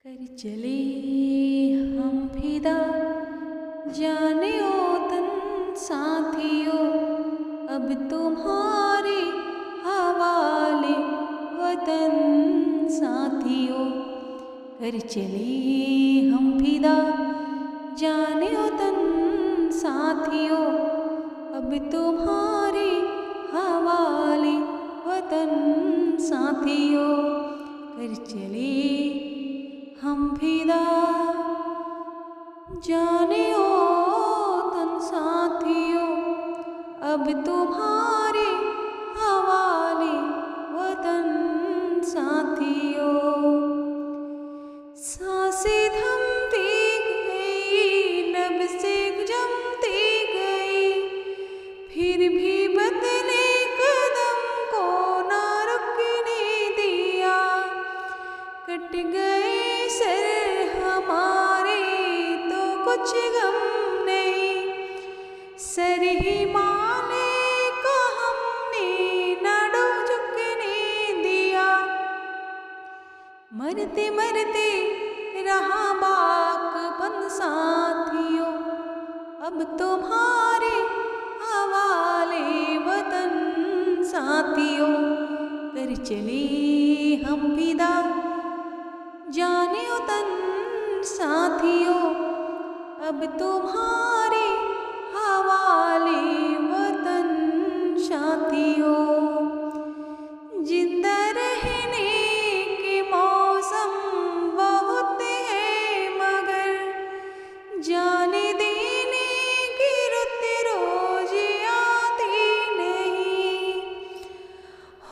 कर चले हम फिदा जाने ओ तन साथियों, अब तुम्हारे हवाले वतन साथियों। कर चले हम फिदा जाने ओ तन साथियों, अब तुम्हारे हवाले वतन साथियों। कर चले हम फिदा जाने ओ तन साथियों, अब तुम्हारे हवाले वतन साथियों। सांसें थमती गई, नब्ज़े जमती गई, फिर भी बदले कदम को ना रुकने दिया। कट गए सर हमारे तो कुछ गम नहीं, सर हिमालय को हमने न झुकने दिया। मरते मरते रहा बाकपन साथियों, अब तुम्हारे हवाले वतन साथियों। कर चले हम फिदा जाने ओ तन साथियों, अब तुम्हारे हवाले वतन साथियों। जिंदा रहने के मौसम बहुत है, मगर जाने देने की रुत रोज आती नहीं।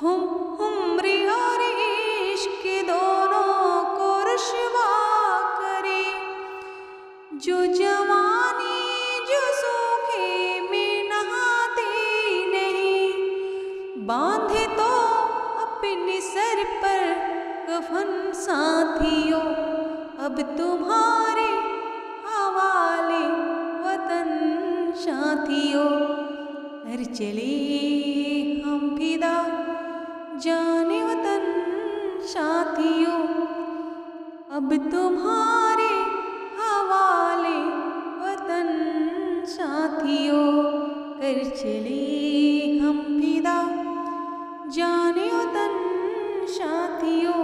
उम्र और इश्क दोनों को रुसवा करे, जो जवानी जो सूखे में नहाती नहीं। बांधे तो अपने सर पर कफन साथियों, अब तुम्हारे हवाले वतन साथियों। कर चले हम फिदा जाने वतन साथियों, अब तुम्हारे हवाले वतन साथियों। कर चले हम फिदा जाने वतन साथियों,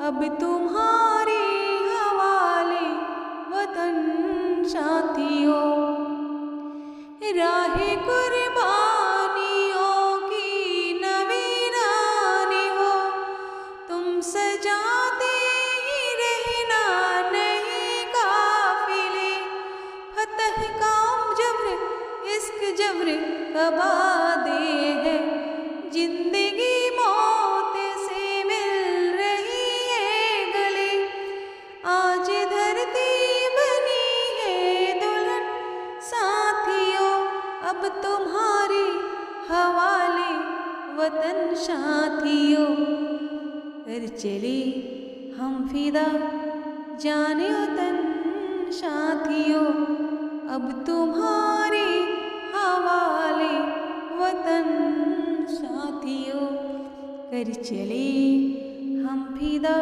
अब तुम्हारे हवाले वतन साथियों। राहे कुर्बानियों की नवीरानी हो, तुम सजाते ही रहना नहीं काफिले। फतह काम जब्र इश्क जब्र कबादे है, जिंदगी मौत से मिल रही है गले। आज धरती बनी है दुल्हन साथियों, अब तुम्हारे हवाले वतन साथियों। कर चले हम फिदा जाने वतन साथियों, अब तुम्हारे हवाले वतन साथियों। कर चले हम फिदा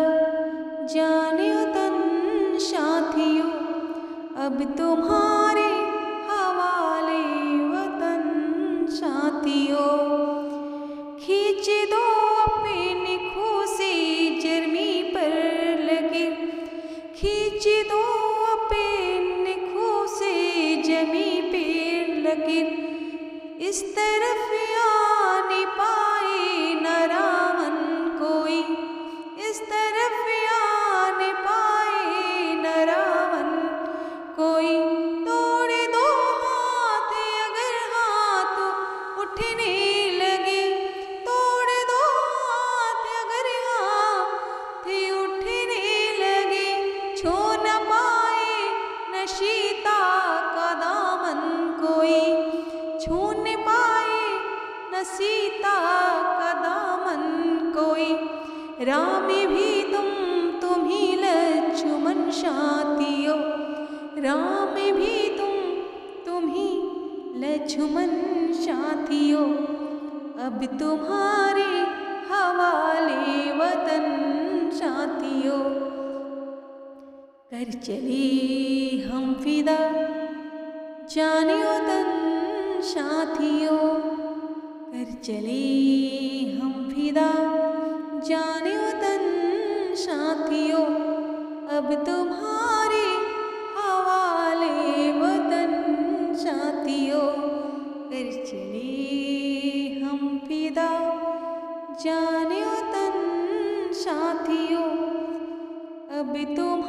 जाने वतन साथियों, अब तुम्हारे हवाले वतन साथियों। खींच दो अपने खूसे जर्मी पर लगे, खींच दो अपने खूसे जमी पर लगे। इस तरफ आने पाए न रामन कोई, इस तरफ आने पाए न रामन कोई। तोड़ दो हाथ अगर हाथ उठने लगे, तोड़ दो हाथ अगर हाथ उठने लगे। छू न पाए न सीता का दामन कोई, छू न पाए न सीता का दामन कोई। राम भी तुम ही लक्ष्मण साथियों, राम भी तुम ही लक्ष्मण साथियों। अब तुम्हारे हवाले वतन साथियों। कर चले हम फिदा जाने वतन साथियों, कर चले हम फिदा जाने वतन साथियों। अब तुम्हारे हवाले वतन साथियों, कर चले हम फिदा जाने वतन साथियों। अब तुम